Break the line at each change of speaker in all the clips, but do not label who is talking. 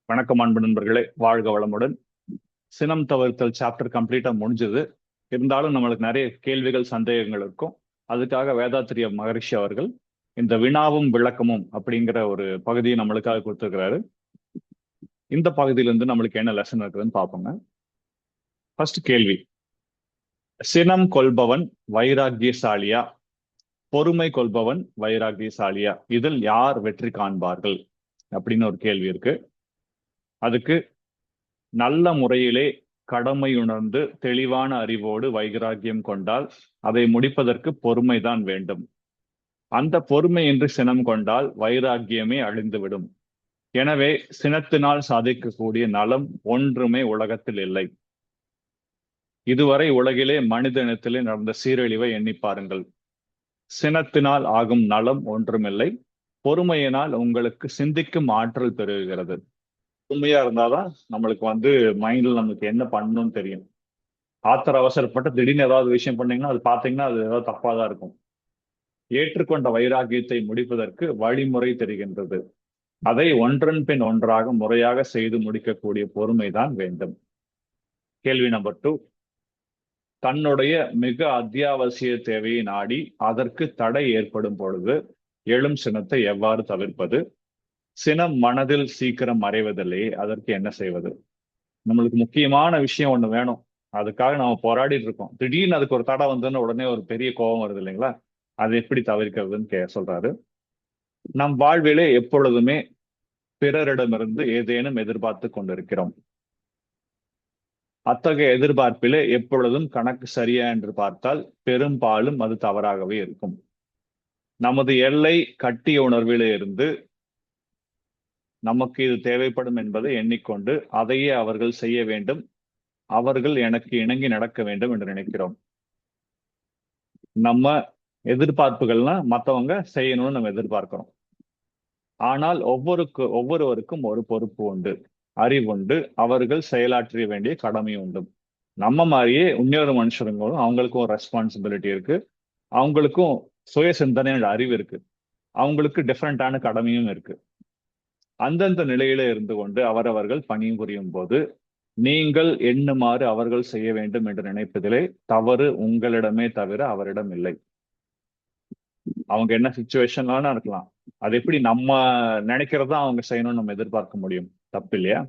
வணக்கம் அன்பு நண்பர்களே, வாழ்க வளமுடன். சினம் தவிர்த்தல் சாப்டர் கம்ப்ளீட்டா முடிஞ்சது. இருந்தாலும் நம்மளுக்கு நிறைய கேள்விகள் சந்தேகங்கள் இருக்கும். அதுக்காக வேதாத்திரிய மகரிஷி அவர்கள் இந்த வினாவும் விளக்கமும் அப்படிங்கிற ஒரு பகுதியை நம்மளுக்காக கொடுத்துருக்கிறாரு. இந்த பகுதியிலிருந்து நம்மளுக்கு என்ன லெசன் இருக்குதுன்னு பார்ப்போங்க. ஃபர்ஸ்ட் கேள்வி: சினம் கொள்பவன் வைராக்கியசாலியா, பொறுமை கொள்பவன் வைராக்கியசாலியா, இதில் யார் வெற்றி காண்பார்கள் அப்படின்னு ஒரு கேள்வி இருக்கு. அதுக்கு நல்ல முறையிலே கடமையுணர்ந்து தெளிவான அறிவோடு வைராக்கியம் கொண்டால் அதை முடிப்பதற்கு பொறுமைதான் வேண்டும். அந்த பொறுமையின்றி சினம் கொண்டால் வைராக்கியமே அழிந்துவிடும். எனவே சினத்தினால் சாதிக்கக்கூடிய நலம் ஒன்றுமே உலகத்தில் இல்லை. இதுவரை உலகிலே மனித இனத்திலே நடந்த சீரழிவை எண்ணி பாருங்கள். சினத்தினால் ஆகும் நலம் ஒன்றுமில்லை. பொறுமையினால் உங்களுக்கு சிந்திக்கும் ஆற்றல் பெருகுகிறது. உண்மையா இருந்தாதான் நம்மளுக்கு மைண்ட்ல நமக்கு என்ன பண்ணணும்னு தெரியும். ஆத்திர அவசரப்பட்டு திடீர்னு ஏதாவது விஷயம் பண்ணீங்கன்னா அது பாத்தீங்கன்னா அது ஏதாவது தப்பாதான் இருக்கும். ஏற்றுக்கொண்ட வைராகியத்தை முடிப்பதற்கு வழிமுறை தெரிகின்றது. அதை ஒன்றன் பின் ஒன்றாக முறையாக செய்து முடிக்கக்கூடிய பொறுமைதான் வேண்டும். கேள்வி நம்பர் 2: தன்னுடைய மிக அத்தியாவசிய தேவையை நாடி அதற்கு தடை ஏற்படும் பொழுது எழும் சினத்தை எவ்வாறு தவிர்ப்பது? சினம் மனதில் சீக்கிரம் மறைவதில்லையே, அதற்கு என்ன செய்வது? நம்மளுக்கு முக்கியமான விஷயம் ஒண்ணு வேணும், அதுக்காக நம்ம போராடிட்டு இருக்கோம். திடீர்னு அதுக்கு ஒரு தடை வந்ததுன்னு உடனே ஒரு பெரிய கோபம் வருது இல்லைங்களா? அதை எப்படி தவிர்க்கிறதுன்னு சொல்றாரு. நம் வாழ்விலே எப்பொழுதுமே பிறரிடமிருந்து ஏதேனும் எதிர்பார்த்து கொண்டிருக்கிறோம். அத்தகைய எதிர்பார்ப்பிலே எப்பொழுதும் கணக்கு சரியா என்று பார்த்தால் பெரும்பாலும் அது தவறாகவே இருக்கும். நமது எல்லை கட்டிய உணர்விலே இருந்து நமக்கு இது தேவைப்படும் என்பதை எண்ணிக்கொண்டு அதையே அவர்கள் செய்ய வேண்டும், அவர்கள் எனக்கு இணங்கி நடக்க வேண்டும் என்று நினைக்கிறோம். நம்ம எதிர்பார்ப்புகள்லாம் மற்றவங்க செய்யணும்னு நம்ம எதிர்பார்க்கிறோம். ஆனால் ஒவ்வொருவருக்கும் ஒரு பொறுப்பு உண்டு, அறிவுண்டு, அவர்கள் செயலாற்ற வேண்டிய கடமை உண்டு. நம்ம மாதிரியே இன்னொரு மனுஷங்களும் அவங்களுக்கும் ஒரு ரெஸ்பான்சிபிலிட்டி இருக்கு, அவங்களுக்கும் சுய சிந்தனையோட அறிவு இருக்கு, அவங்களுக்கு டிஃப்ரெண்டான கடமையும் இருக்கு. அந்தந்த நிலையில இருந்து கொண்டு அவரவர்கள் பணிபுரியும் போது நீங்கள் எண்ணுமாறு அவர்கள் செய்ய வேண்டும் என்று நினைப்பதிலே தவறு உங்களிடமே தவிர அவரிடம் இல்லை. அவங்க என்ன சிச்சுவேஷன்லாம் இருக்கலாம், அது எப்படி நம்ம நினைக்கிறதா அவங்க செய்யணும்னு நம்ம எதிர்பார்க்க முடியும்? தப்பு இல்லையா?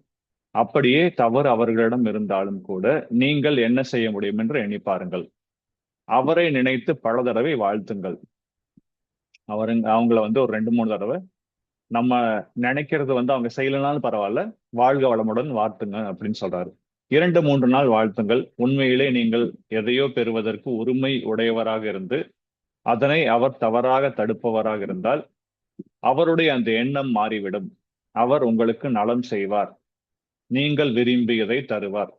அப்படியே தவறு அவர்களிடம் இருந்தாலும் கூட நீங்கள் என்ன செய்ய முடியும் என்று எண்ணி பாருங்கள். அவரை நினைத்து பல தடவை வாழ்த்துங்கள். அவங்கள ஒரு 2-3 தடவை நம்ம நினைக்கிறது அவங்க செய்யலனாலும் பரவாயில்ல, வாழ்க வளமுடன் வாழ்த்துங்க அப்படின்னு சொல்றாரு. 2-3 நாள் வாழ்த்துங்கள். உண்மையிலே நீங்கள் எதையோ பெறுவதற்கு உரிமை உடையவராக இருந்து அதனை அவர் தவறாக தடுப்பவராக இருந்தால் அவருடைய அந்த எண்ணம் மாறிவிடும். அவர் உங்களுக்கு நலம் செய்வார், நீங்கள் விரும்பியதை தருவார்.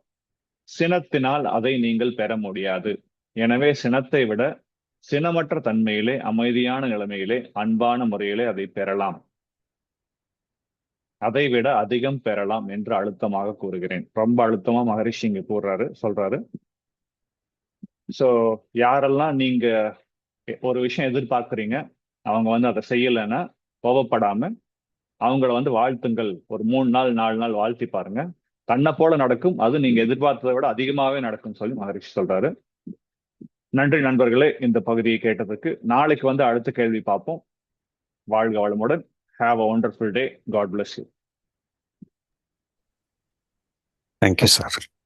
சினத்தினால் அதை நீங்கள் பெற முடியாது. எனவே சினத்தை விட சினமற்ற தன்மையிலே, அமைதியான நிலைமையிலே, அன்பான முறையிலே அதை பெறலாம், அதை விட அதிகம் பெறலாம் என்று அழுத்தமாக கூறுகிறேன். ரொம்ப அழுத்தமா மகரிஷி இங்க சொல்றாரு. சோ யாரெல்லாம் நீங்க ஒரு விஷயம் எதிர்பார்க்குறீங்க, அவங்க அதை செய்யலைன்னா கோபப்படாம அவங்கள வாழ்த்துங்கள். ஒரு 3 நாள் 4 நாள் வாழ்த்தி பாருங்க, தன்னை போல நடக்கும். அது நீங்க எதிர்பார்த்ததை விட அதிகமாகவே நடக்கும் சொல்லி மகரிஷி சொல்றாரு. நன்றி நண்பர்களே, இந்த பகுதியை கேட்டதுக்கு. நாளைக்கு அடுத்த கேள்வி பார்ப்போம். வாழ்க வளமுடன். Have a wonderful day. God bless you.
Thank you, sir.